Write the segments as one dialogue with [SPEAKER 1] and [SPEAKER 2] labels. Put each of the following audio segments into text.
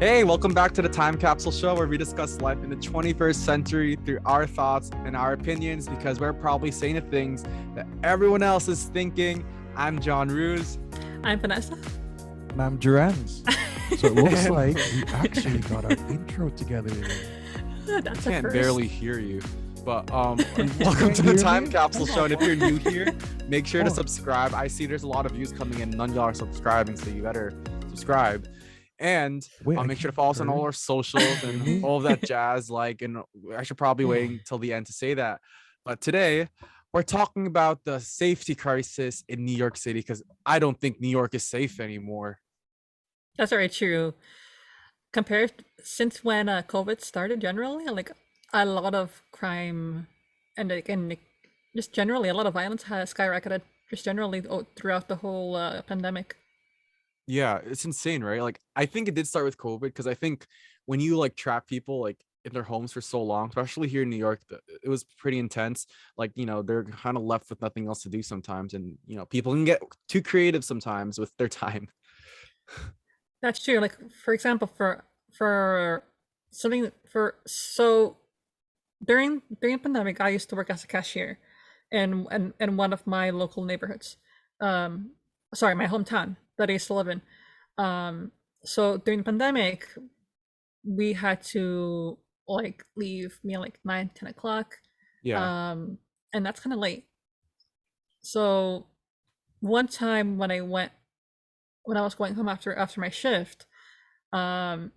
[SPEAKER 1] Hey, welcome back to the Time Capsule Show where we discuss life in the 21st century through our thoughts and our opinions because we're probably saying the things that everyone else is thinking. I'm Joenrhuz.
[SPEAKER 2] I'm Vanessa.
[SPEAKER 3] And I'm Joerenz. So it looks like we actually got our intro together.
[SPEAKER 2] That's
[SPEAKER 1] I can't barely hear you. But welcome to the Time Capsule Show. And if you're new here, make sure to subscribe. I see there's a lot of views coming in. None of y'all are subscribing, so you better subscribe. And make sure to follow us on all our socials and all of that jazz. And I should probably wait until the end to say that. But today, we're talking about the safety crisis in New York City because I don't think New York is safe anymore.
[SPEAKER 2] That's very true. Compared since when COVID started, generally, a lot of crime and just generally a lot of violence has skyrocketed just generally throughout the whole pandemic.
[SPEAKER 1] Yeah, it's insane, right? I think it did start with COVID because I think when you trap people in their homes for so long, especially here in New York, it was pretty intense. They're kind of left with nothing else to do sometimes, and people can get too creative sometimes with their time.
[SPEAKER 2] That's true. For example, for something so during pandemic, I used to work as a cashier in one of my local neighborhoods. Sorry, my hometown that I used to live in. So during the pandemic, we had to leave me at 9-10 o'clock.
[SPEAKER 1] Yeah.
[SPEAKER 2] And that's kind of late. So one time when I was going home after my shift, during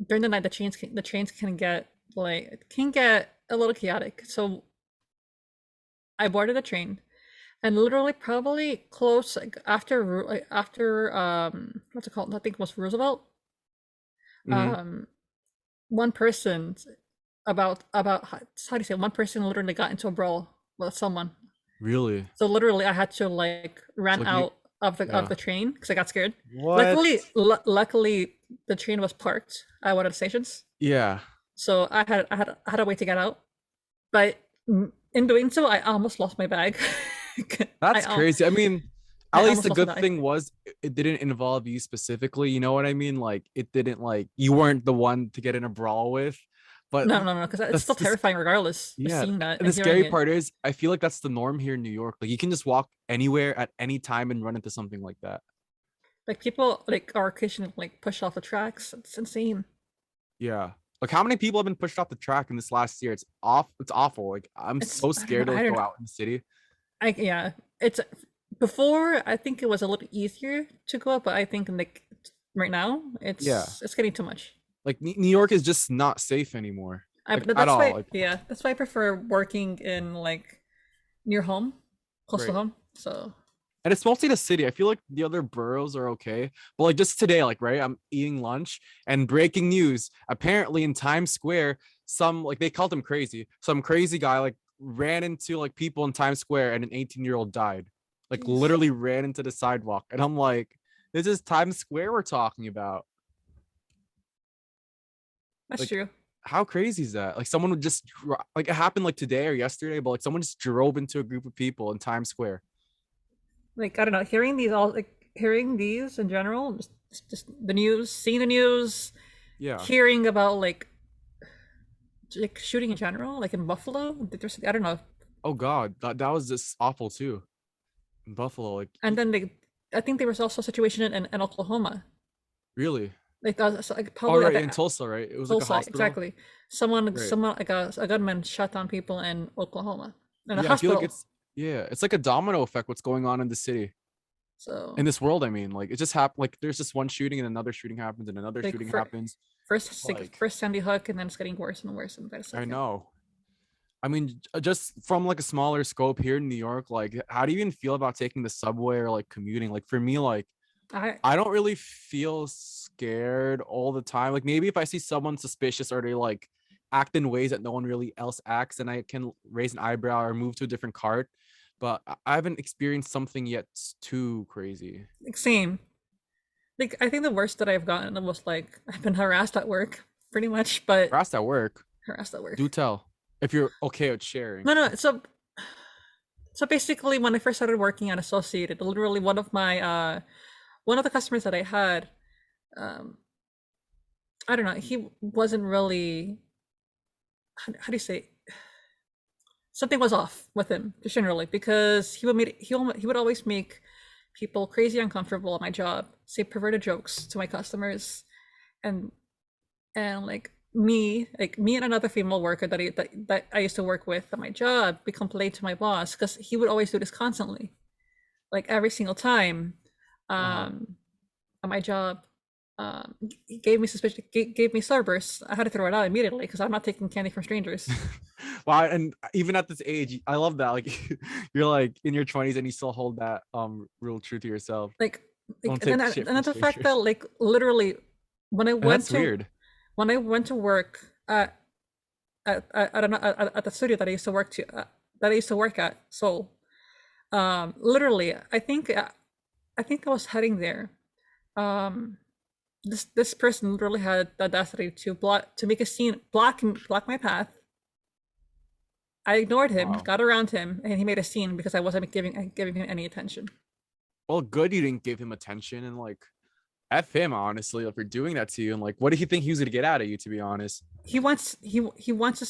[SPEAKER 2] the night the trains can get a little chaotic. So I boarded a train. And literally, probably close after what's it called? I think it was Roosevelt. One person about how do you say? One person literally got into a brawl with someone.
[SPEAKER 1] Really?
[SPEAKER 2] So literally, I had to run out of the train because I got scared.
[SPEAKER 1] What?
[SPEAKER 2] Luckily, the train was parked at one of the stations.
[SPEAKER 1] Yeah.
[SPEAKER 2] So I had a way to get out, but in doing so, I almost lost my bag.
[SPEAKER 1] That's crazy. I mean, at least the good thing was it didn't involve you specifically. You know what I mean? It didn't you weren't the one to get in a brawl with. But
[SPEAKER 2] no, because it's still terrifying regardless.
[SPEAKER 1] Yeah.
[SPEAKER 2] Seeing that
[SPEAKER 1] and the scary part is I feel like that's the norm here in New York. You can just walk anywhere at any time and run into something like that.
[SPEAKER 2] People are occasionally pushed off the tracks. It's insane.
[SPEAKER 1] Yeah. How many people have been pushed off the track in this last year? It's awful. I'm so scared to go out in the city.
[SPEAKER 2] It's before I think it was a little easier to go up, but I think right now it's getting too much.
[SPEAKER 1] New York is just not safe anymore.
[SPEAKER 2] That's why I prefer working in near home, close to home. So.
[SPEAKER 1] And it's mostly the city. I feel like the other boroughs are okay. But just today, right, I'm eating lunch and breaking news. Apparently in Times Square, they called him crazy. Some crazy guy ran into people in Times Square and an 18-year-old died. Literally ran into the sidewalk. And I'm like, this is Times Square we're talking about.
[SPEAKER 2] That's true.
[SPEAKER 1] How crazy is that? Someone would just it happened today or yesterday, but someone just drove into a group of people in Times Square.
[SPEAKER 2] I don't know, hearing these in general, just the news, seeing the news, hearing about shooting in general, in Buffalo. I don't know.
[SPEAKER 1] Oh God, that was just awful too. In Buffalo,
[SPEAKER 2] and then I think there was also a situation in Oklahoma.
[SPEAKER 1] Really?
[SPEAKER 2] Probably
[SPEAKER 1] in Tulsa, right? It was
[SPEAKER 2] Tulsa,
[SPEAKER 1] a hospital.
[SPEAKER 2] Exactly. Someone, a gunman shot down people in Oklahoma in a hospital.
[SPEAKER 1] I feel it's like a domino effect. What's going on in the city?
[SPEAKER 2] So
[SPEAKER 1] in this world, I mean, it just happened. There's just one shooting and another shooting happens and another shooting happens.
[SPEAKER 2] First Sandy Hook, and then it's getting worse and worse.
[SPEAKER 1] I know. I mean, just from a smaller scope here in New York, how do you even feel about taking the subway or commuting? For me, I don't really feel scared all the time. Maybe if I see someone suspicious or they act in ways that no one really else acts, and I can raise an eyebrow or move to a different cart. But I haven't experienced something yet too crazy.
[SPEAKER 2] Same. I think the worst that I've gotten was I've been harassed at work, pretty much. But
[SPEAKER 1] harassed at work.
[SPEAKER 2] Do
[SPEAKER 1] tell if you're okay with sharing.
[SPEAKER 2] No. So basically, when I first started working at Associated, literally one of the customers that I had, I don't know. He wasn't really. How do you say? Something was off with him just generally because he would always make people crazy uncomfortable at my job, say perverted jokes to my customers, and like me and another female worker that I used to work with at my job, we complained to my boss because he would always do this constantly, like every single time,
[SPEAKER 1] Uh-huh.
[SPEAKER 2] at my job. He gave me suspicion, gave me starburst. I had to throw it out immediately because I'm not taking candy from strangers.
[SPEAKER 1] Well, and even at this age, I love that. Like you're like in your 20s and you still hold that real true to yourself.
[SPEAKER 2] Like,
[SPEAKER 1] Don't
[SPEAKER 2] and then
[SPEAKER 1] take shit
[SPEAKER 2] and
[SPEAKER 1] from
[SPEAKER 2] then the fact that
[SPEAKER 1] strangers.
[SPEAKER 2] like literally when I
[SPEAKER 1] And
[SPEAKER 2] went
[SPEAKER 1] that's
[SPEAKER 2] to
[SPEAKER 1] weird.
[SPEAKER 2] when I went to work at the studio that I used to work that I used to work at. So literally, I think I was heading there. Um, this person literally had the audacity to make a scene, block my path. I ignored him,
[SPEAKER 1] Wow.
[SPEAKER 2] got around him, and he made a scene because I wasn't giving him any attention.
[SPEAKER 1] Well, good you didn't give him attention and like F him, honestly, like for doing that to you. And like, what did he think he was gonna get out of you, to be honest?
[SPEAKER 2] He wants to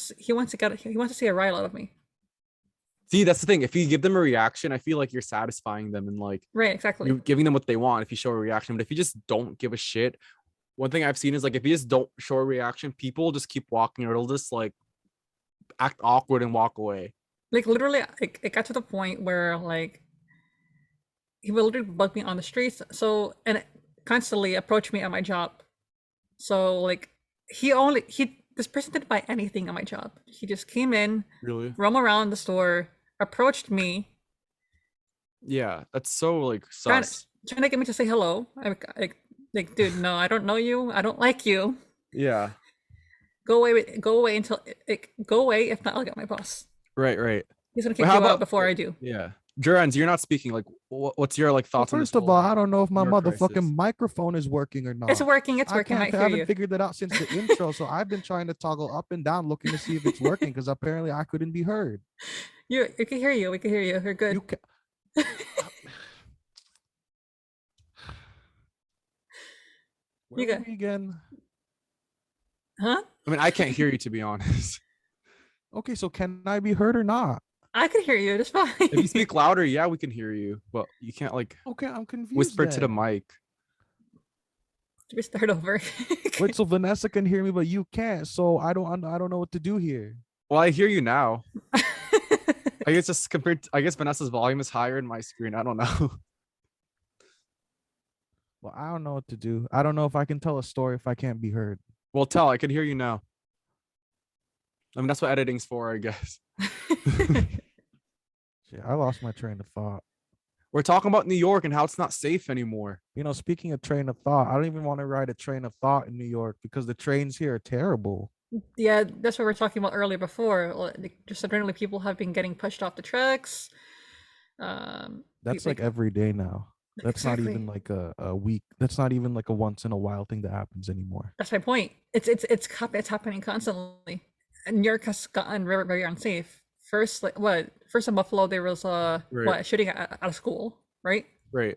[SPEAKER 2] see a rile out of me.
[SPEAKER 1] See, that's the thing. If you give them a reaction, I feel like you're satisfying them and like
[SPEAKER 2] Right, exactly.
[SPEAKER 1] you're giving them what they want if you show a reaction. But if you just don't give a shit, one thing I've seen is like if you just don't show a reaction, people just keep walking or it'll just like act awkward and walk away.
[SPEAKER 2] Like literally, it got to the point where like he would literally bug me on the streets. So and constantly approach me at my job. So like he this person didn't buy anything at my job. He just came in,
[SPEAKER 1] Really?
[SPEAKER 2] roam around the store, approached me,
[SPEAKER 1] Yeah, that's so like
[SPEAKER 2] trying
[SPEAKER 1] sus.
[SPEAKER 2] trying to get me to say hello. Like, dude, no, I don't know you. I don't like you.
[SPEAKER 1] Yeah.
[SPEAKER 2] Go away until go away. If not, I'll get my boss.
[SPEAKER 1] Right, right.
[SPEAKER 2] He's gonna
[SPEAKER 1] But
[SPEAKER 2] kick
[SPEAKER 1] how
[SPEAKER 2] you out
[SPEAKER 1] about
[SPEAKER 2] before I do.
[SPEAKER 1] yeah. Joerenz, you're not speaking. Like what's your like
[SPEAKER 3] Well,
[SPEAKER 1] thoughts on this
[SPEAKER 3] first of
[SPEAKER 1] whole
[SPEAKER 3] all,
[SPEAKER 1] like
[SPEAKER 3] I don't know if
[SPEAKER 1] New
[SPEAKER 3] my
[SPEAKER 1] York crisis?
[SPEAKER 3] motherfucking microphone is working or
[SPEAKER 2] It's
[SPEAKER 3] not.
[SPEAKER 2] working. It's working. I
[SPEAKER 3] I
[SPEAKER 2] hear
[SPEAKER 3] haven't
[SPEAKER 2] you.
[SPEAKER 3] figured that out since the intro, so I've been trying to toggle up and down, looking to see if it's working, because apparently I couldn't be heard.
[SPEAKER 2] You can hear you. We can hear you. You're good.
[SPEAKER 3] You can. Where
[SPEAKER 2] You
[SPEAKER 3] were
[SPEAKER 2] good?
[SPEAKER 3] we again?
[SPEAKER 2] Huh?
[SPEAKER 1] I mean, I can't hear you to be honest.
[SPEAKER 3] Okay, so can I be heard or not?
[SPEAKER 2] I can hear you. It's fine.
[SPEAKER 1] If you speak louder, yeah, we can hear you. But you can't like
[SPEAKER 3] Okay, I'm confused
[SPEAKER 1] whisper to the
[SPEAKER 3] then.
[SPEAKER 1] mic.
[SPEAKER 2] Should we start over?
[SPEAKER 3] Wait, so Vanessa can hear me, but you can't. So I don't know what to do here.
[SPEAKER 1] Well, I hear you now. I guess just compared to, I guess Vanessa's volume is higher in my screen. I don't know.
[SPEAKER 3] Well, I don't know what to do. I don't know if I can tell a story if I can't be heard.
[SPEAKER 1] Well, tell, I can hear you now. I mean, that's what editing's for, I guess.
[SPEAKER 3] Shit, I lost my train of thought.
[SPEAKER 1] We're talking about New York and how it's not safe anymore.
[SPEAKER 3] You know, speaking of train of thought, I don't even want to ride a train of thought in New York because the trains here are terrible.
[SPEAKER 2] Yeah, that's what we were talking about earlier before. Like, just generally, people have been getting pushed off the tracks.
[SPEAKER 3] That's like every day now. That's not even
[SPEAKER 2] exactly.
[SPEAKER 3] like a week. That's not even like a once in a while thing that happens anymore.
[SPEAKER 2] That's my point. It's happening constantly. And New York has gotten very very unsafe. First, like what? First in Buffalo, there was
[SPEAKER 1] Right,
[SPEAKER 2] shooting at a school, right?
[SPEAKER 1] right.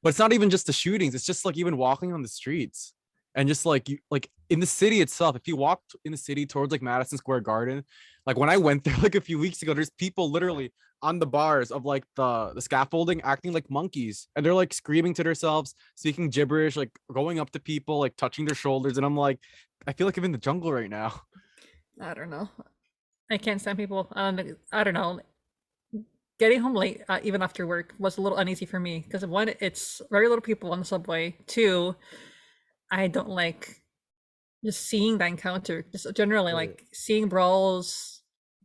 [SPEAKER 1] But it's not even just the shootings. It's just like even walking on the streets and just like you like in the city itself. If you walked in the city towards like Madison Square Garden, like when I went there like a few weeks ago, there's people literally on the bars of like the scaffolding acting like monkeys and they're like screaming to themselves, speaking gibberish, like going up to people, like touching their shoulders. And I'm like, I feel like I'm in the jungle right now.
[SPEAKER 2] I don't know. I can't stand people. I don't know. Getting home late, even after work, was a little uneasy for me because one, it's very little people on the subway. Two, I don't like just seeing that encounter. Just generally,
[SPEAKER 1] Right.
[SPEAKER 2] like seeing brawls.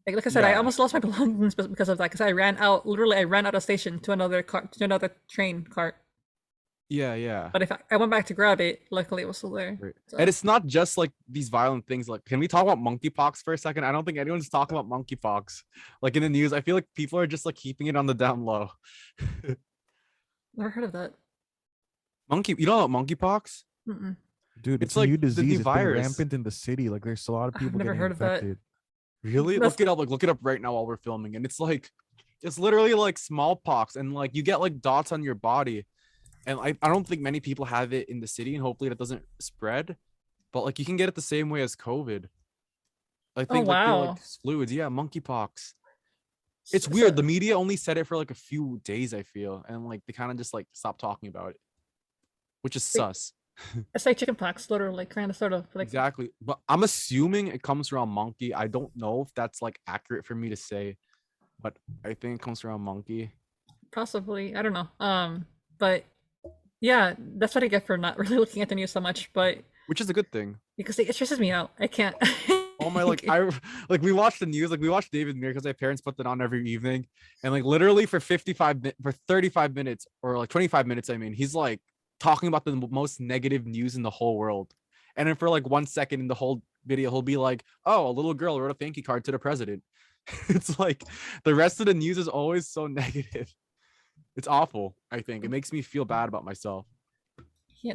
[SPEAKER 2] Like I said, I
[SPEAKER 1] Yeah.
[SPEAKER 2] almost lost my belongings because of that. Because I ran out. Literally, I ran out of station to another car, to another train cart.
[SPEAKER 1] Yeah, yeah.
[SPEAKER 2] But if I went back to grab it, luckily it was still there.
[SPEAKER 1] Right. And
[SPEAKER 2] So
[SPEAKER 1] it's not just like these violent things. Like, can we talk about monkeypox for a second? I don't think anyone's talking about monkeypox. Like in the news, I feel like people are just like keeping it on the down low.
[SPEAKER 2] never heard of that.
[SPEAKER 1] You know about monkeypox?
[SPEAKER 2] Mm-mm.
[SPEAKER 3] Dude,
[SPEAKER 1] It's
[SPEAKER 3] it's a new
[SPEAKER 1] like the
[SPEAKER 3] disease.
[SPEAKER 1] new
[SPEAKER 3] It's been
[SPEAKER 1] virus.
[SPEAKER 3] rampant in the city. Like there's a lot of
[SPEAKER 2] I've
[SPEAKER 3] people
[SPEAKER 2] never
[SPEAKER 3] getting
[SPEAKER 2] heard of that.
[SPEAKER 3] infected.
[SPEAKER 1] Really?
[SPEAKER 2] That's
[SPEAKER 1] Look it up. Like look it up right now while we're filming. And it's like it's literally like smallpox and like you get like dots on your body. And I don't think many people have it in the city and hopefully that doesn't spread. but like you can get it the same way as COVID. I
[SPEAKER 2] Oh
[SPEAKER 1] think like they're like
[SPEAKER 2] wow.
[SPEAKER 1] fluids. Yeah, monkeypox. It's
[SPEAKER 2] So
[SPEAKER 1] weird. The media only said it for like a few days, I feel, and like they kind of just like stopped talking about it, which is
[SPEAKER 2] wait,
[SPEAKER 1] sus.
[SPEAKER 2] it's like chickenpox, literally, kind of, sort of, like
[SPEAKER 1] Exactly. But I'm assuming it comes from monkey. I don't know if that's like accurate for me to say, but I think it comes from monkey.
[SPEAKER 2] possibly. I don't know. But yeah, that's what I get for not really looking at the news so much. But
[SPEAKER 1] Which is a good thing.
[SPEAKER 2] because it stresses me out, I can't.
[SPEAKER 1] All my like I like we watched the news, like we watched David Muir because my parents put that on every evening, and like literally for 35 minutes or like 25 minutes, I mean, he's like talking about the most negative news in the whole world, and then for like 1 second in the whole video, he'll be like, "Oh, a little girl wrote a thank you card to the president." It's like the rest of the news is always so negative. It's awful. I think it makes me feel bad about myself.
[SPEAKER 2] Yeah,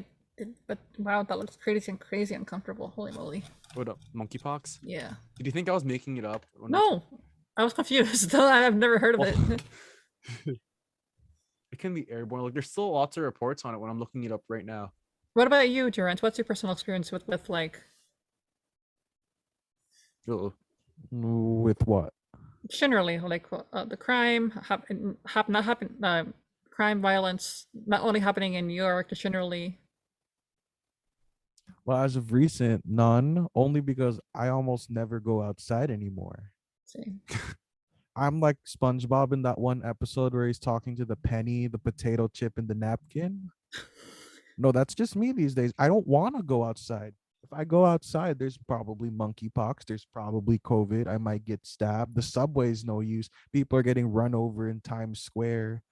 [SPEAKER 2] but wow, that looks crazy uncomfortable. Holy moly.
[SPEAKER 1] What up, monkeypox?
[SPEAKER 2] Yeah.
[SPEAKER 1] Did you think I was making it up?
[SPEAKER 2] No, I was confused. I've never heard of it.
[SPEAKER 1] It can be airborne. Like there's still lots of reports on it when I'm looking it up right now.
[SPEAKER 2] What about you, Joerenz? What's your personal experience with like
[SPEAKER 1] Ugh.
[SPEAKER 3] With what?
[SPEAKER 2] generally like the crime not happen crime violence not only happening in New York, just generally.
[SPEAKER 3] Well, as of recent, none. Only because I almost never go outside anymore.
[SPEAKER 2] See.
[SPEAKER 3] I'm like SpongeBob in that one episode where he's talking to the penny, the potato chip, and the napkin. No, that's just me these days. I don't want to go outside. If I go outside, there's probably monkeypox. There's probably COVID. I might get stabbed. The subway's no use. People are getting run over in Times Square.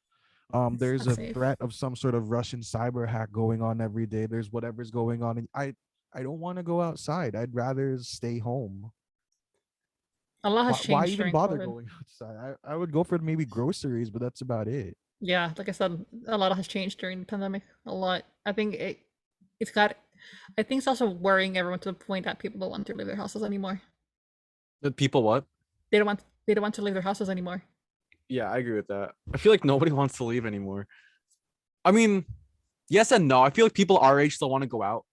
[SPEAKER 2] It's
[SPEAKER 3] There's
[SPEAKER 2] not
[SPEAKER 3] a
[SPEAKER 2] safe.
[SPEAKER 3] threat of some sort of Russian cyber hack going on every day. There's whatever's going on, and I don't want to go outside. I'd rather stay home.
[SPEAKER 2] A lot has
[SPEAKER 3] Why
[SPEAKER 2] changed
[SPEAKER 3] even
[SPEAKER 2] during
[SPEAKER 3] bother
[SPEAKER 2] COVID.
[SPEAKER 3] going outside? I would go for maybe groceries, but that's about it.
[SPEAKER 2] Yeah, like I said, a lot has changed during the pandemic. A lot. I think it's got. I think it's also worrying everyone to the point that people don't want to leave their houses anymore.
[SPEAKER 1] The people what?
[SPEAKER 2] They don't want to leave their houses anymore.
[SPEAKER 1] Yeah, I agree with that. I feel like nobody wants to leave anymore. I mean, yes and no. I feel like people our age still want to go out,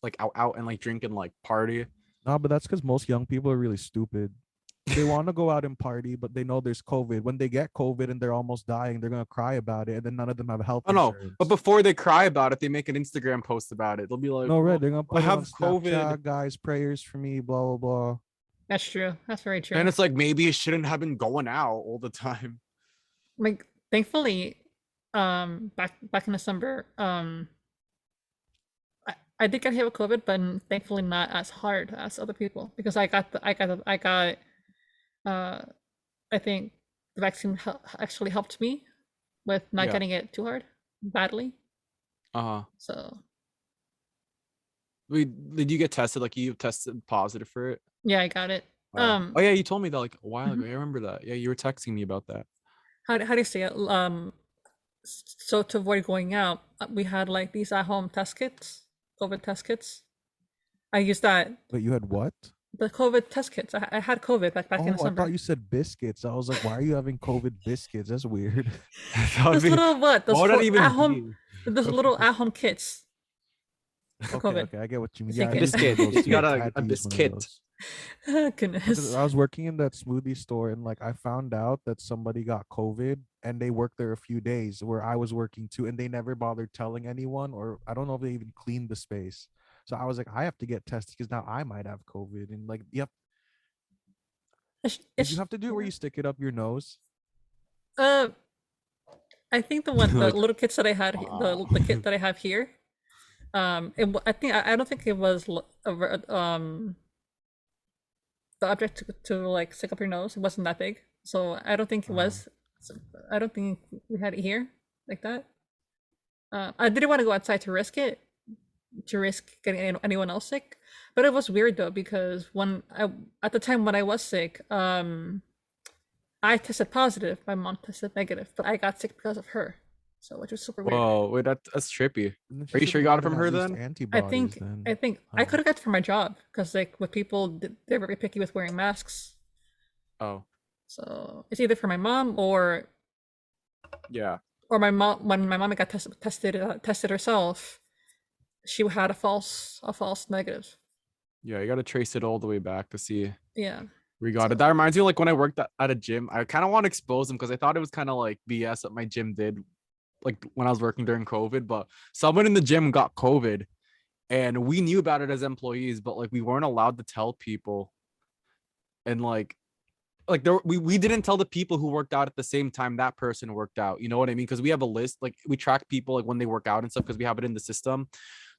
[SPEAKER 1] like out and like drink and like party.
[SPEAKER 3] No, but that's because most young people are really stupid. They want to go out and party, but they know there's COVID. When they get COVID and they're almost dying, they're gonna cry about it, and then none of them have health
[SPEAKER 1] Oh no,
[SPEAKER 3] insurance.
[SPEAKER 1] but before they cry about it, they make an Instagram post about it. They'll be like,
[SPEAKER 3] No,
[SPEAKER 1] "Oh,
[SPEAKER 3] right? They're gonna
[SPEAKER 1] I
[SPEAKER 3] put it on
[SPEAKER 1] have COVID,"
[SPEAKER 3] Snapchat, guys. Prayers for me, blah blah blah.
[SPEAKER 2] That's true. That's very true.
[SPEAKER 1] and it's like maybe it shouldn't have been going out all the time.
[SPEAKER 2] Like thankfully, back in December, I did get hit with COVID, but thankfully not as hard as other people because I got I think the vaccine actually helped me with not
[SPEAKER 1] Yeah.
[SPEAKER 2] getting it too hard badly.
[SPEAKER 1] Uh-huh.
[SPEAKER 2] So
[SPEAKER 1] Did you get tested? Like you tested positive for it?
[SPEAKER 2] yeah, I got it.
[SPEAKER 1] Oh yeah, you told me that like a while ago.
[SPEAKER 2] Mhm.
[SPEAKER 1] I remember that. Yeah, you were texting me about that.
[SPEAKER 2] How do you say it? So to avoid going out, we had like these at-home test kits, COVID test kits. I used that.
[SPEAKER 3] But you had what?
[SPEAKER 2] The COVID test kits. I had COVID back
[SPEAKER 3] Oh,
[SPEAKER 2] in
[SPEAKER 3] I
[SPEAKER 2] December.
[SPEAKER 3] thought you said biscuits. I was like, why are you having COVID biscuits? That's weird.
[SPEAKER 1] That would
[SPEAKER 2] Those
[SPEAKER 1] be-
[SPEAKER 2] little what? Those
[SPEAKER 1] what would that even
[SPEAKER 2] at-home.
[SPEAKER 1] be?
[SPEAKER 2] Those little at-home kits for
[SPEAKER 3] Okay,
[SPEAKER 2] COVID.
[SPEAKER 3] okay, I get what you mean.
[SPEAKER 2] It's
[SPEAKER 3] Yeah,
[SPEAKER 2] like
[SPEAKER 3] I
[SPEAKER 2] a
[SPEAKER 3] used
[SPEAKER 1] biscuit.
[SPEAKER 3] one of those
[SPEAKER 1] You
[SPEAKER 3] too.
[SPEAKER 1] got
[SPEAKER 3] I
[SPEAKER 1] a
[SPEAKER 3] had to use one of
[SPEAKER 1] biscuit.
[SPEAKER 3] those.
[SPEAKER 2] Goodness.
[SPEAKER 3] I was working in that smoothie store and like I found out that somebody got COVID and they worked there a few days where I was working too, and they never bothered telling anyone, or I don't know if they even cleaned the space. So I was like, I have to get tested because now I might have COVID. And like, yep, did you have to do it where you stick it up your nose?
[SPEAKER 2] Uh, I think the
[SPEAKER 1] Like,
[SPEAKER 2] little kits that I had,
[SPEAKER 1] wow.
[SPEAKER 2] the kit that I have here. I don't think it was the object to like stick up your nose. It wasn't that big, so I don't think it was. So I don't think we had it here like that. I didn't want to go outside to risk it, to risk getting anyone else sick. But it was weird though because at the time when I was sick, I tested positive. My mom tested negative, but I got sick because of her. So which was super weird.
[SPEAKER 1] Whoa, wait, that's trippy.
[SPEAKER 3] And then
[SPEAKER 1] Are you
[SPEAKER 3] should
[SPEAKER 1] sure you
[SPEAKER 3] have
[SPEAKER 1] got it
[SPEAKER 3] went
[SPEAKER 1] from
[SPEAKER 3] and
[SPEAKER 1] her
[SPEAKER 3] at least
[SPEAKER 1] then?
[SPEAKER 3] Antibodies then.
[SPEAKER 2] I think I
[SPEAKER 3] Oh.
[SPEAKER 2] could have got it for my job because like with people, they're very picky with wearing masks.
[SPEAKER 1] Oh,
[SPEAKER 2] So it's either for my mom or
[SPEAKER 1] yeah.
[SPEAKER 2] my mom. When my mom got tested herself, she had a false negative.
[SPEAKER 1] Yeah, you got to trace it all the way back to see
[SPEAKER 2] Yeah.
[SPEAKER 1] where you got
[SPEAKER 2] So
[SPEAKER 1] it. That reminds me of like when I worked at a gym. I kind of want to expose them because I thought it was kind of like BS what my gym did, like when I was working during COVID. But someone in the gym got COVID, and we knew about it as employees, but like we weren't allowed to tell people. And like there we didn't tell the people who worked out at the same time that person worked out, you know what I mean? Because we have a list, like we track people like when they work out and stuff because we have it in the system.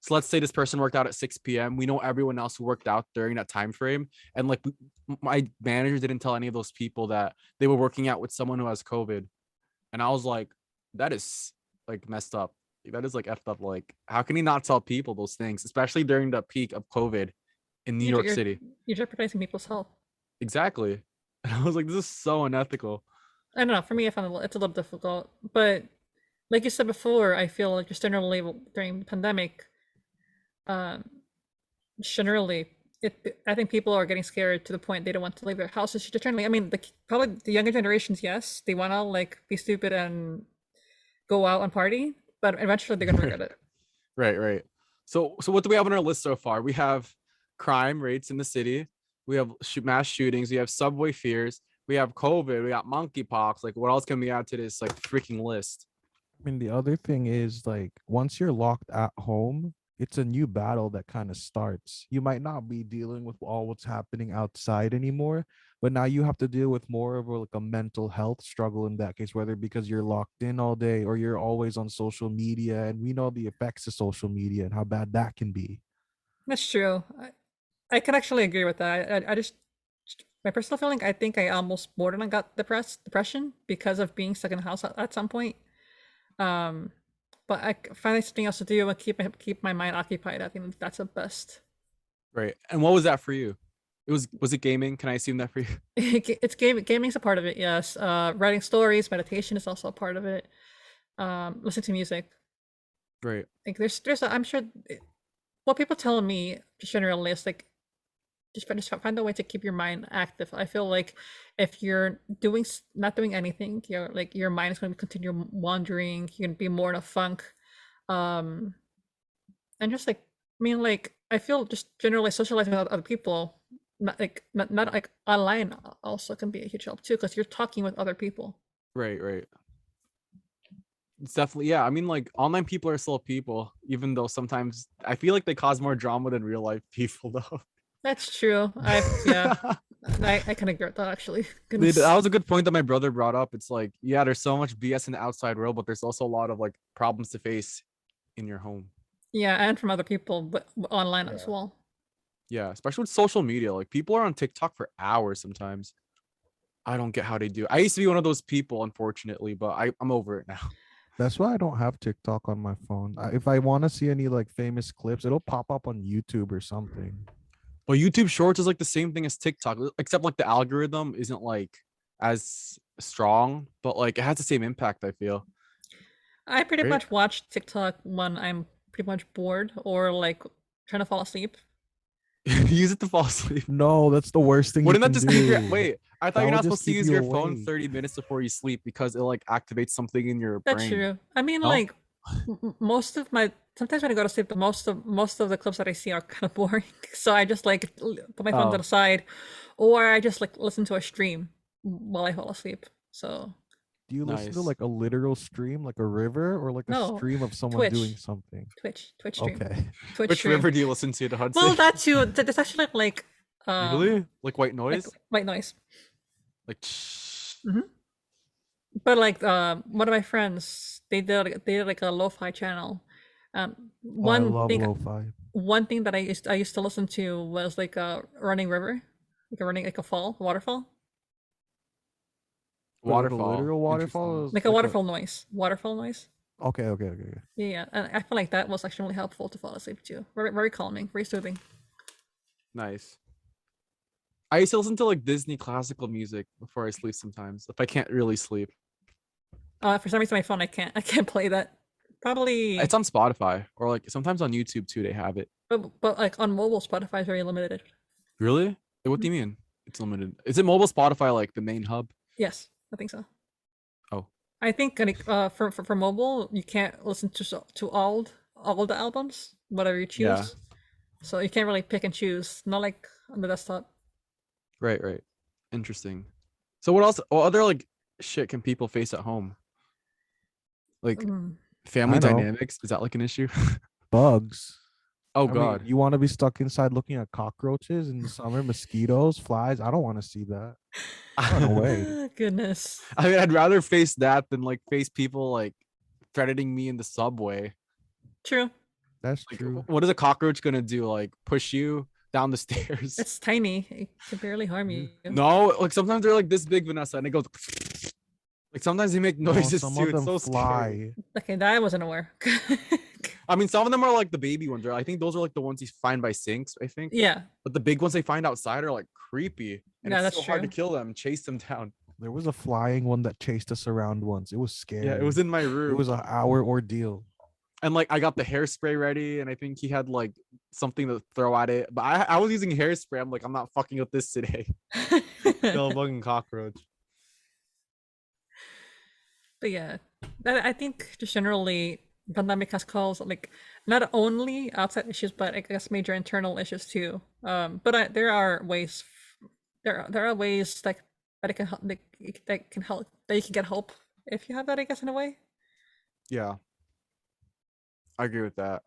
[SPEAKER 1] So let's say this person worked out at 6 p.m. We know everyone else who worked out during that time frame, and like my manager didn't tell any of those people that they were working out with someone who has COVID. And I was like, that is like messed up. Like, that is like effed up. Like, how can he not tell people those things, especially during the peak of COVID in New York
[SPEAKER 2] you're
[SPEAKER 1] City?
[SPEAKER 2] you're jeopardizing people's health.
[SPEAKER 1] Exactly. And I was like, this is so unethical.
[SPEAKER 2] I don't know. For me, I found it's a little difficult, but like you said before, I feel like just generally during the pandemic, um, generally, I think people are getting scared to the point they don't want to leave their houses. Generally, I mean, probably the younger generations, yes, they want to like be stupid and go out and party, but eventually they're gonna regret it.
[SPEAKER 1] Right, right. So what do we have on our list so far? We have crime rates in the city. We have mass shootings. We have subway fears. We have COVID. We got monkeypox. Like, what else can we add to this like freaking list?
[SPEAKER 3] I mean, the other thing is like once you're locked at home, it's a new battle that kind of starts. You might not be dealing with all what's happening outside anymore, but now you have to deal with more of like a mental health struggle in that case, whether because you're locked in all day or you're always on social media, and we know the effects of social media and how bad that can be.
[SPEAKER 2] That's true. I can actually agree with that. I just my personal feeling. I think I almost borderline got depression because of being stuck in the house at some point. Um, but I find something else to do and keep my mind occupied. I think that's the best.
[SPEAKER 1] Right. And what was that for you? Was it gaming? Can I assume that for you?
[SPEAKER 2] It's gaming's a part of it, yes. Writing stories, meditation is also a part of it. Listening to music.
[SPEAKER 1] Right.
[SPEAKER 2] Like I'm sure what people tell me just generally is like just find a way to keep your mind active. I feel like if you're not doing anything, your mind is going to continue wandering. You're going to be more in a funk. Um, and just like I mean, like I feel just generally socializing with other people, not like online, also can be a huge help too because you're talking with other people.
[SPEAKER 1] Right, right. It's definitely, yeah. I mean, like online people are still people, even though sometimes I feel like they cause more drama than real life people, though.
[SPEAKER 2] That's true. Yeah, I can agree with that actually.
[SPEAKER 1] That was a good point that my brother brought up. It's like, yeah, there's so much BS in the outside world, but there's also a lot of like problems to face in your home.
[SPEAKER 2] Yeah, and from other people, but online as well.
[SPEAKER 1] Yeah, especially with social media. Like people are on TikTok for hours sometimes. I don't get how they do it. I used to be one of those people, unfortunately, but I'm over it now.
[SPEAKER 3] That's why I don't have TikTok on my phone. If I want to see any like famous clips, it'll pop up on YouTube or something.
[SPEAKER 1] But YouTube Shorts is like the same thing as TikTok, except like the algorithm isn't like as strong, but like it has the same impact, I feel.
[SPEAKER 2] I pretty
[SPEAKER 1] Right?
[SPEAKER 2] much watch TikTok when I'm pretty much bored or like trying to fall asleep.
[SPEAKER 1] Use it to fall asleep.
[SPEAKER 3] No, that's the worst thing.
[SPEAKER 1] Wouldn't
[SPEAKER 3] you
[SPEAKER 1] that
[SPEAKER 3] can
[SPEAKER 1] just keep your
[SPEAKER 3] do.
[SPEAKER 1] wait? I thought
[SPEAKER 3] That
[SPEAKER 1] you're
[SPEAKER 3] would
[SPEAKER 1] not
[SPEAKER 3] just
[SPEAKER 1] supposed to
[SPEAKER 3] keep
[SPEAKER 1] use
[SPEAKER 3] you
[SPEAKER 1] your phone
[SPEAKER 3] awake.
[SPEAKER 1] 30 minutes before you sleep because it like activates something in your
[SPEAKER 2] That's
[SPEAKER 1] brain.
[SPEAKER 2] true. I mean,
[SPEAKER 1] No?
[SPEAKER 2] like most of my sometimes when I go to sleep, most of the clips that I see are kind of boring. So I just like put my phone to
[SPEAKER 1] Oh,
[SPEAKER 2] the side, or I just like listen to a stream while I fall asleep. So
[SPEAKER 3] Do you listen to
[SPEAKER 1] nice.
[SPEAKER 3] like a literal stream, like a river, or like a
[SPEAKER 2] no,
[SPEAKER 3] stream of someone doing
[SPEAKER 2] Twitch,
[SPEAKER 3] something?
[SPEAKER 2] Twitch stream,
[SPEAKER 3] Okay.
[SPEAKER 2] Twitch
[SPEAKER 1] Which
[SPEAKER 2] stream.
[SPEAKER 1] river do you listen to, the
[SPEAKER 2] Well,
[SPEAKER 1] Hudson?
[SPEAKER 2] that too. That's actually like
[SPEAKER 1] Really? Like white
[SPEAKER 2] like
[SPEAKER 1] noise?
[SPEAKER 2] white noise.
[SPEAKER 1] Like
[SPEAKER 2] Hmm. But like one of my friends, they did like a lo-fi channel.
[SPEAKER 3] Oh, I
[SPEAKER 2] One
[SPEAKER 3] love
[SPEAKER 2] thing
[SPEAKER 3] lo-fi.
[SPEAKER 2] one thing that I used to listen to was like a running river, like a waterfall,
[SPEAKER 3] But like a
[SPEAKER 1] waterfall.
[SPEAKER 3] literal waterfall
[SPEAKER 1] Interesting.
[SPEAKER 3] is
[SPEAKER 2] like a
[SPEAKER 3] like a.
[SPEAKER 2] waterfall noise.
[SPEAKER 3] Okay, okay, okay, okay.
[SPEAKER 2] Yeah, yeah. And I feel like that was actually really helpful to fall asleep too. Very calming, very soothing.
[SPEAKER 1] Nice. I used to listen to like Disney classical music before I sleep sometimes if I can't really sleep.
[SPEAKER 2] For some reason, my phone I can't play that. Probably,
[SPEAKER 1] It's on Spotify or like sometimes on YouTube too. They have it.
[SPEAKER 2] but like on mobile, Spotify is very limited.
[SPEAKER 1] Really? What do
[SPEAKER 2] Mhm.
[SPEAKER 1] you mean? It's limited. Is it mobile Spotify like the main hub?
[SPEAKER 2] Yes, I think so.
[SPEAKER 1] Oh,
[SPEAKER 2] I think like, for mobile, you can't listen to all the albums, whatever you
[SPEAKER 1] yeah.
[SPEAKER 2] choose. So you can't really pick and choose. Not like on the desktop.
[SPEAKER 1] Right. Interesting. So what else? What other like shit can people face at home? Like
[SPEAKER 2] Mm.
[SPEAKER 1] family
[SPEAKER 3] I know.
[SPEAKER 1] dynamics? Is that like an issue?
[SPEAKER 3] Bugs.
[SPEAKER 1] Oh
[SPEAKER 3] I mean,
[SPEAKER 1] God.
[SPEAKER 3] you want to be stuck inside looking at cockroaches in the summer, mosquitoes, flies? I don't want to see that. Run away.
[SPEAKER 2] Goodness.
[SPEAKER 1] I mean, I'd rather face that than like face people like threatening me in the subway.
[SPEAKER 2] True.
[SPEAKER 3] That's
[SPEAKER 1] Like,
[SPEAKER 3] true.
[SPEAKER 1] what is a cockroach gonna do? Like push you down the stairs?
[SPEAKER 2] It's tiny. It can barely harm
[SPEAKER 3] Yeah.
[SPEAKER 2] you.
[SPEAKER 1] No, like sometimes they're like this big, Vanessa, and it goes. Like sometimes they make
[SPEAKER 3] No,
[SPEAKER 1] noises
[SPEAKER 3] some
[SPEAKER 1] too.
[SPEAKER 3] of
[SPEAKER 1] It's
[SPEAKER 3] them
[SPEAKER 1] so scary.
[SPEAKER 3] fly.
[SPEAKER 2] Okay, that I wasn't aware.
[SPEAKER 1] I mean, some of them are like the baby ones. I think those are like the ones you find by sinks. I think,
[SPEAKER 2] Yeah.
[SPEAKER 1] but the big ones they find outside are like creepy, and
[SPEAKER 2] Yeah,
[SPEAKER 1] it's
[SPEAKER 2] that's
[SPEAKER 1] so hard to
[SPEAKER 2] true.
[SPEAKER 1] kill them, chase them down.
[SPEAKER 3] There was a flying one that chased us around once. It was
[SPEAKER 1] Yeah,
[SPEAKER 3] scary.
[SPEAKER 1] it was in my
[SPEAKER 3] It
[SPEAKER 1] room,
[SPEAKER 3] was an hour ordeal.
[SPEAKER 1] and like I got the hairspray ready, and I think he had like something to throw at it, but I was using hairspray. I'm like, I'm not fucking with this today. Kill a fucking cockroach.
[SPEAKER 2] But yeah, I think just generally pandemic has caused like not only outside issues, but I guess major internal issues too. But there are ways. There are ways that it can help. That can help. That you can get help if you have that. I guess in a way,
[SPEAKER 1] Yeah, I agree with that.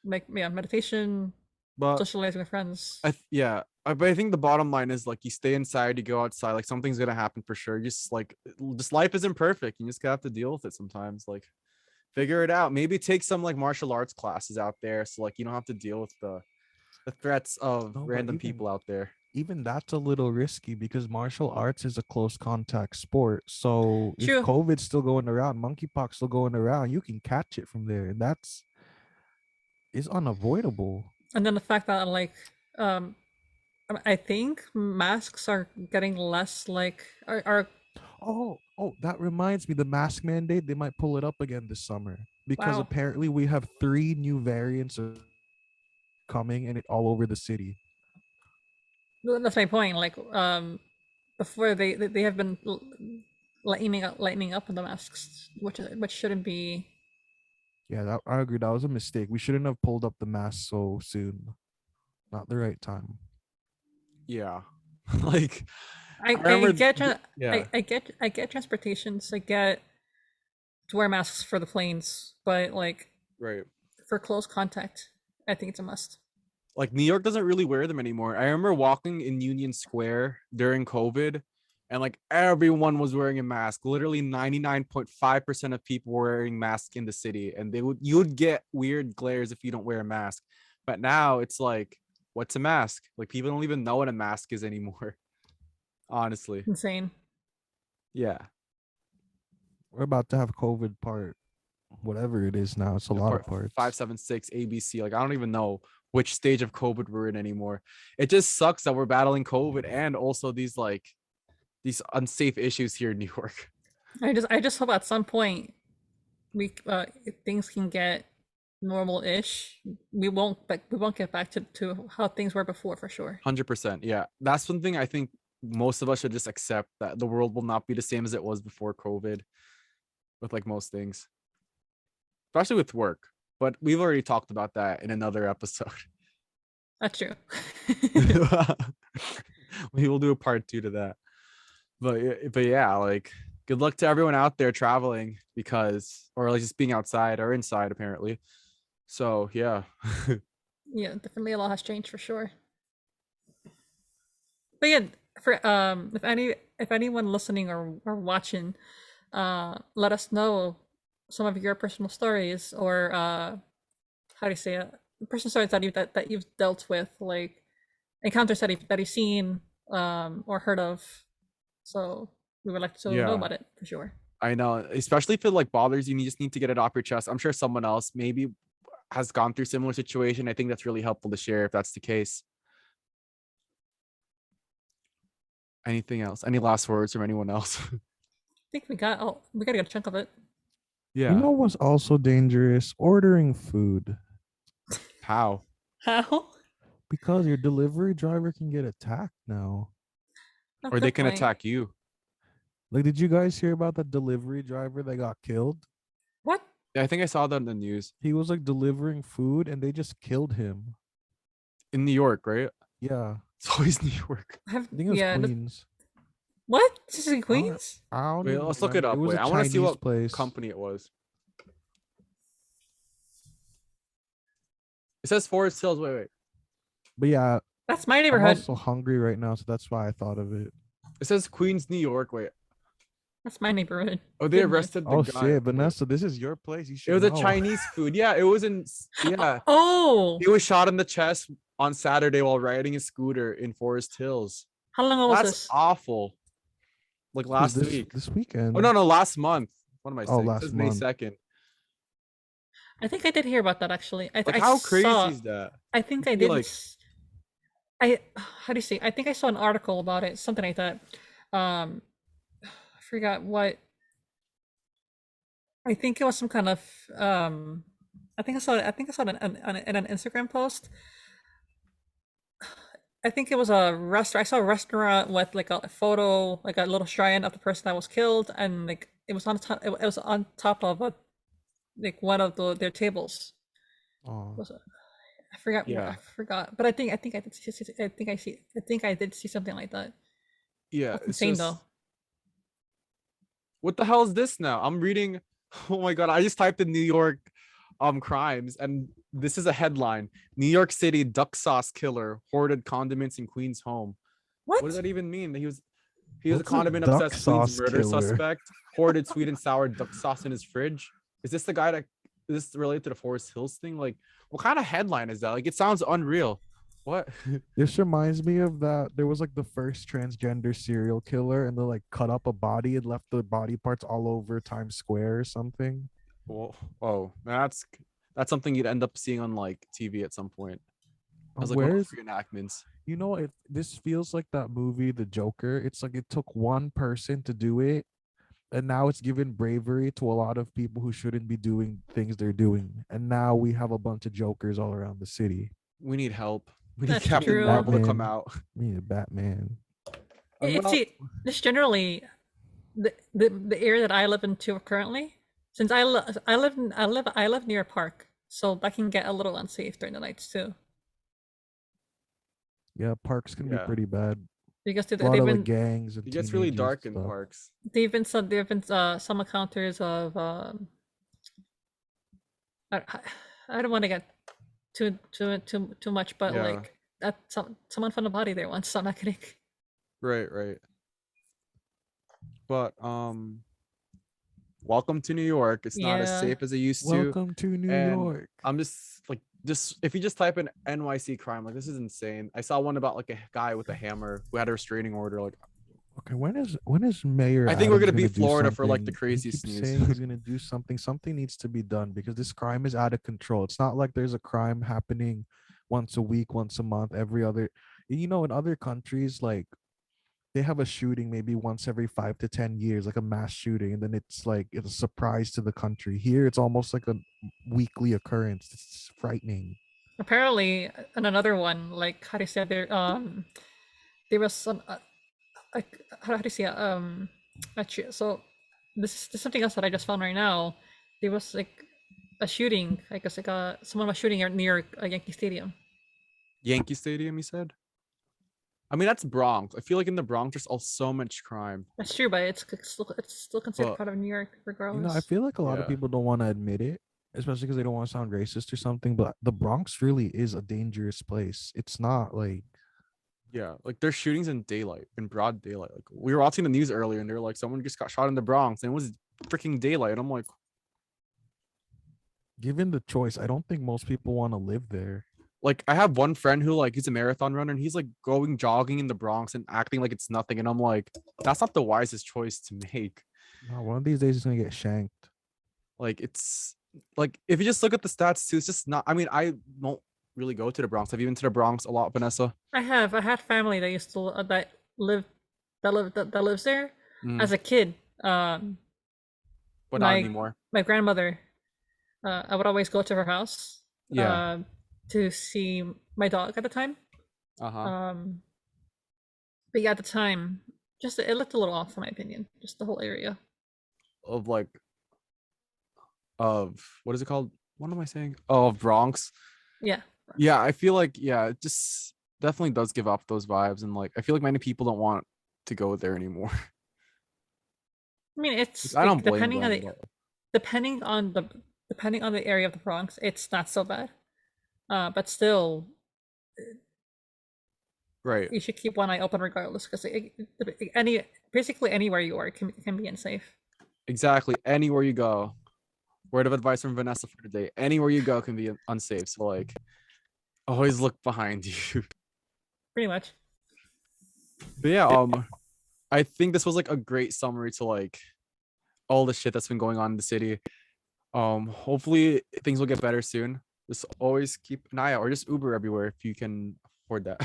[SPEAKER 2] like yeah, meditation,
[SPEAKER 1] But
[SPEAKER 2] socializing with friends.
[SPEAKER 1] but I think the bottom line is like you stay inside, you go outside, like something's gonna happen for sure. Just like just life isn't perfect. You just gotta have to deal with it sometimes. Like figure it out. Maybe take some like martial arts classes out there, so like you don't have to deal with the threats of
[SPEAKER 3] No, but
[SPEAKER 1] random people out there.
[SPEAKER 3] even that's a little risky because martial arts is a close contact sport. So if
[SPEAKER 2] True,
[SPEAKER 3] COVID's still going around, monkeypox still going around, you can catch it from there, and that's is unavoidable.
[SPEAKER 2] and then the fact that like um I think masks are getting less like are
[SPEAKER 3] Oh, that reminds me, the mask mandate, they might pull it up again this summer because
[SPEAKER 2] wow.
[SPEAKER 3] apparently we have 3 new variants coming and it all over the city.
[SPEAKER 2] That's my point. Like before they have been lightening up on the masks, which shouldn't be.
[SPEAKER 3] Yeah, that, I agree. That was a mistake. We shouldn't have pulled up the mask so soon. Not the right time.
[SPEAKER 1] Yeah. Like
[SPEAKER 2] I
[SPEAKER 1] remember yeah.
[SPEAKER 2] I get transportations. I get to wear masks for the planes, but like
[SPEAKER 1] Right.
[SPEAKER 2] for close contact, I think it's a must.
[SPEAKER 1] Like New York doesn't really wear them anymore. I remember walking in Union Square during COVID and like everyone was wearing a mask. Literally 99.5% of people were wearing masks in the city, and you would get weird glares if you don't wear a mask. But now it's like, what's a mask? Like people don't even know what a mask is anymore. Honestly.
[SPEAKER 2] Insane.
[SPEAKER 1] Yeah.
[SPEAKER 3] We're about to have COVID part, whatever it is now. It's a lot of
[SPEAKER 1] Part
[SPEAKER 3] parts.
[SPEAKER 1] 576 ABC. Like I don't even know which stage of COVID we're in anymore. It just sucks that we're battling COVID and also these unsafe issues here in New York.
[SPEAKER 2] I just hope at some point things can get normal-ish. We won't get back to how things were before for sure.
[SPEAKER 1] 100%. Yeah. That's one thing I think most of us should just accept, that the world will not be the same as it was before COVID with like most things, especially with work. But we've already talked about that in another episode.
[SPEAKER 2] That's true.
[SPEAKER 1] We will do a part 2 to that. But yeah, like good luck to everyone out there traveling, because or like just being outside or inside apparently. So yeah.
[SPEAKER 2] Yeah, definitely a lot has changed for sure. But yeah, for if anyone listening or watching, let us know some of your personal stories or how do you say it? Personal stories that you've dealt with, like encounters that you've seen or heard of. So we would like to know
[SPEAKER 1] Yeah,
[SPEAKER 2] about it for sure.
[SPEAKER 1] I know, especially if it like bothers you and you just need to get it off your chest. I'm sure someone else maybe has gone through similar situation. I think that's really helpful to share if that's the case. Anything else? Any last words from anyone else?
[SPEAKER 2] I think we got a good chunk of it.
[SPEAKER 1] Yeah.
[SPEAKER 3] You know what's also dangerous? Ordering food.
[SPEAKER 1] How?
[SPEAKER 2] How?
[SPEAKER 3] Because your delivery driver can get attacked now.
[SPEAKER 2] Oh,
[SPEAKER 1] Or they
[SPEAKER 2] good
[SPEAKER 1] can
[SPEAKER 2] point.
[SPEAKER 1] attack you.
[SPEAKER 3] Like, did you guys hear about that delivery driver that got killed?
[SPEAKER 2] What?
[SPEAKER 1] I think I saw that in the news.
[SPEAKER 3] He was like delivering food and they just killed him.
[SPEAKER 1] In New York, right?
[SPEAKER 3] Yeah,
[SPEAKER 1] It's always New York.
[SPEAKER 2] I have
[SPEAKER 3] I think it was
[SPEAKER 2] yeah.
[SPEAKER 3] Queens.
[SPEAKER 2] What? This is in
[SPEAKER 3] I don't,
[SPEAKER 2] Queens?
[SPEAKER 3] I don't
[SPEAKER 1] Wait,
[SPEAKER 3] even
[SPEAKER 1] let's look it
[SPEAKER 3] remember. It
[SPEAKER 1] up.
[SPEAKER 3] was
[SPEAKER 1] Wait,
[SPEAKER 3] a
[SPEAKER 1] I want to see
[SPEAKER 3] Chinese
[SPEAKER 1] what
[SPEAKER 3] place.
[SPEAKER 1] company it was. It says Forest Hills. Wait.
[SPEAKER 3] But yeah,
[SPEAKER 2] That's my
[SPEAKER 3] I'm
[SPEAKER 2] neighborhood.
[SPEAKER 3] also hungry right now, so that's why I thought of it.
[SPEAKER 1] It says Queens, New York. Wait.
[SPEAKER 2] That's my neighborhood.
[SPEAKER 1] Oh, they
[SPEAKER 2] Goodness.
[SPEAKER 1] arrested the
[SPEAKER 3] Oh
[SPEAKER 1] guy.
[SPEAKER 3] shit,
[SPEAKER 1] Wait.
[SPEAKER 3] Vanessa, this is your place. You
[SPEAKER 1] It
[SPEAKER 3] should
[SPEAKER 1] was a
[SPEAKER 3] know.
[SPEAKER 1] Chinese food. Yeah, it was in. Yeah,
[SPEAKER 2] Oh,
[SPEAKER 1] he was shot in the chest on Saturday while riding a scooter in Forest Hills.
[SPEAKER 2] how long ago was
[SPEAKER 1] That's
[SPEAKER 2] this?
[SPEAKER 1] awful. Like
[SPEAKER 3] This was
[SPEAKER 1] last
[SPEAKER 3] this
[SPEAKER 1] week.
[SPEAKER 3] this
[SPEAKER 1] Oh
[SPEAKER 3] weekend.
[SPEAKER 1] no, last month. What am I
[SPEAKER 3] Oh,
[SPEAKER 1] saying? It
[SPEAKER 3] last
[SPEAKER 1] says May
[SPEAKER 3] month.
[SPEAKER 1] 2nd.
[SPEAKER 2] I think I did hear about that actually.
[SPEAKER 1] Like
[SPEAKER 2] I
[SPEAKER 1] how crazy
[SPEAKER 2] saw.
[SPEAKER 1] is that?
[SPEAKER 2] I think I
[SPEAKER 1] You'd be
[SPEAKER 2] did.
[SPEAKER 1] like,
[SPEAKER 2] I how do you say? I think I saw an article about it, something like that. I forgot what. I think it was some kind of. I think I saw it. I think I saw it in an Instagram post. I think it was a restaurant. I saw a restaurant with like a photo, like a little shrine of the person that was killed, and like it was on top. It was on top of a like one of their tables.
[SPEAKER 3] Oh,
[SPEAKER 2] Was it? I forgot.
[SPEAKER 1] yeah,
[SPEAKER 2] I forgot. But I think I did see. I think I see. I think I did see something like that.
[SPEAKER 1] yeah.
[SPEAKER 2] That's
[SPEAKER 1] It's
[SPEAKER 2] insane though.
[SPEAKER 1] just what the hell is this now? I'm reading. Oh my god! I just typed in New York, crimes, and this is a headline: New York City duck sauce killer hoarded condiments in Queens home. What does
[SPEAKER 2] What?
[SPEAKER 1] that even mean? He was a
[SPEAKER 3] what's a
[SPEAKER 1] condiment
[SPEAKER 3] duck
[SPEAKER 1] obsessed Queens
[SPEAKER 3] sauce
[SPEAKER 1] murder
[SPEAKER 3] killer?
[SPEAKER 1] suspect. Hoarded sweet and sour duck sauce in his fridge. Is this the guy that is this related to the Forest Hills thing? Like, what kind of headline is that? Like, it sounds unreal. What?
[SPEAKER 3] This reminds me of that. There was like the first transgender serial killer, and they like cut up a body and left the body parts all over Times Square or something.
[SPEAKER 1] Well, oh, that's something you'd end up seeing on like TV at some point as like one of
[SPEAKER 3] Where's
[SPEAKER 1] the reenactments.
[SPEAKER 3] you know it? This feels like that movie, The Joker. It's like it took one person to do it, and now it's given bravery to a lot of people who shouldn't be doing things they're doing. And now we have a bunch of jokers all around the city.
[SPEAKER 1] We need help. We need
[SPEAKER 2] That's
[SPEAKER 1] Captain
[SPEAKER 2] true.
[SPEAKER 1] Marvel to come
[SPEAKER 3] Batman.
[SPEAKER 1] out.
[SPEAKER 3] We need a Batman.
[SPEAKER 1] And
[SPEAKER 2] It's
[SPEAKER 1] well,
[SPEAKER 2] see, just generally the area that I live in too currently. Since I live near a park, so that can get a little unsafe during the nights too.
[SPEAKER 3] Yeah, parks can be
[SPEAKER 1] yeah,
[SPEAKER 3] pretty bad.
[SPEAKER 2] Because
[SPEAKER 3] A lot of like gangs and
[SPEAKER 1] it gets really
[SPEAKER 3] teenagers
[SPEAKER 1] dark
[SPEAKER 3] and
[SPEAKER 1] in
[SPEAKER 3] stuff.
[SPEAKER 1] parks.
[SPEAKER 2] there have been some encounters of I, I don't want to get too much, but
[SPEAKER 1] Yeah,
[SPEAKER 2] like that someone found a body there once. So I'm not kidding.
[SPEAKER 1] right. But welcome to New York. It's not as
[SPEAKER 2] Yeah.
[SPEAKER 1] safe as it used to.
[SPEAKER 3] Welcome to New
[SPEAKER 1] And
[SPEAKER 3] York.
[SPEAKER 1] I'm just like if you just type in NYC crime, like this is insane. I saw one about like a guy with a hammer who had a restraining order. Like
[SPEAKER 3] Okay, when is Mayor
[SPEAKER 1] I think we're
[SPEAKER 3] Adams
[SPEAKER 1] gonna be
[SPEAKER 3] do
[SPEAKER 1] Florida for like the
[SPEAKER 3] something?
[SPEAKER 1] craziest
[SPEAKER 3] He keeps
[SPEAKER 1] news.
[SPEAKER 3] saying he's gonna do something. Something needs to be done because this crime is out of control. It's not like there's a crime happening once a week, once a month, every other. You know, in other countries, like they have a shooting maybe once every 5 to 10 years, like a mass shooting, and then it's a surprise to the country. Here, it's almost like a weekly occurrence. It's frightening.
[SPEAKER 2] Apparently, and another one, like how do you say there was some like how do you say actually, so this is something else that I just found right now. There was like a shooting, I guess like someone was shooting near a Yankee Stadium.
[SPEAKER 1] Yankee Stadium, you said? I mean, that's Bronx. I feel like in the Bronx, there's all so much crime.
[SPEAKER 2] That's true, but it's still considered
[SPEAKER 1] But
[SPEAKER 2] part of New York,
[SPEAKER 3] I
[SPEAKER 2] regardless.
[SPEAKER 3] feel like a lot of
[SPEAKER 1] yeah,
[SPEAKER 3] people don't want to admit it, especially because they don't want to sound racist or something. But the Bronx really is a dangerous place. It's not like
[SPEAKER 1] yeah, like there's shootings in daylight, in broad daylight. Like we were watching the news earlier, and they were like, someone just got shot in the Bronx, and it was freaking daylight. And I'm like,
[SPEAKER 3] given the choice, I don't think most people want to live there.
[SPEAKER 1] I have one friend who like he's a marathon runner, and he's like going jogging in the Bronx and acting like it's nothing. And I'm like, that's not the wisest choice to make.
[SPEAKER 3] No, one of these days he's gonna get shanked.
[SPEAKER 1] Like it's like if you just look at the stats too, it's just not. I mean, I don't really go to the Bronx. Have you been to the Bronx a lot, Vanessa?
[SPEAKER 2] I had family that used to live that lives there.
[SPEAKER 1] Mm,
[SPEAKER 2] As a kid,
[SPEAKER 1] but not
[SPEAKER 2] my
[SPEAKER 1] anymore.
[SPEAKER 2] my grandmother, I would always go to her house
[SPEAKER 1] Yeah.
[SPEAKER 2] to see my dog at the time.
[SPEAKER 1] Uh-huh.
[SPEAKER 2] But yeah, at the time, just it looked a little off in my opinion. Just the whole area.
[SPEAKER 1] Of like of what is it called? What am I saying? Oh, of Bronx.
[SPEAKER 2] Yeah,
[SPEAKER 1] Yeah, I feel like it just definitely does give off those vibes, and like I feel like many people don't want to go there anymore.
[SPEAKER 2] I mean, it's
[SPEAKER 1] I don't
[SPEAKER 2] like
[SPEAKER 1] blame them.
[SPEAKER 2] depending on the depending on the area of the Bronx, it's not so bad. But still,
[SPEAKER 1] Right.
[SPEAKER 2] you should keep one eye open regardless, because basically anywhere you are can be unsafe.
[SPEAKER 1] Exactly. Anywhere you go. Word of advice from Vanessa for today. Anywhere you go can be unsafe. So like always look behind you.
[SPEAKER 2] Pretty much.
[SPEAKER 1] But yeah, I think this was like a great summary to like all the shit that's been going on in the city. Hopefully things will get better soon. Just always keep an eye out, or just Uber everywhere if you can afford that.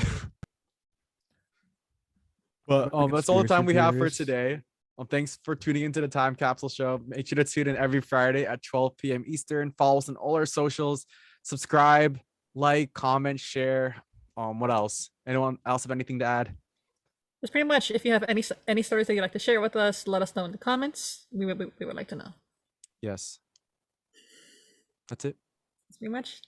[SPEAKER 1] But
[SPEAKER 3] What about the
[SPEAKER 1] that's all the time
[SPEAKER 3] conspiracy
[SPEAKER 1] we have for
[SPEAKER 3] theorists?
[SPEAKER 1] today. Thanks for tuning into the Time Capsule Show. Make sure to tune in every Friday at 12 p.m. Eastern. Follow us on all our socials. Subscribe, like, comment, share. What else? Anyone else have anything to add?
[SPEAKER 2] Just pretty much, if you have any stories that you'd like to share with us, let us know in the comments. We would like to know.
[SPEAKER 1] Yes. That's it.
[SPEAKER 2] That's pretty much.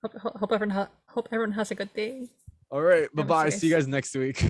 [SPEAKER 2] Hope everyone has a good day.
[SPEAKER 1] All right.
[SPEAKER 2] Have a
[SPEAKER 1] Bye-bye. See you
[SPEAKER 2] guys.
[SPEAKER 1] guys next week.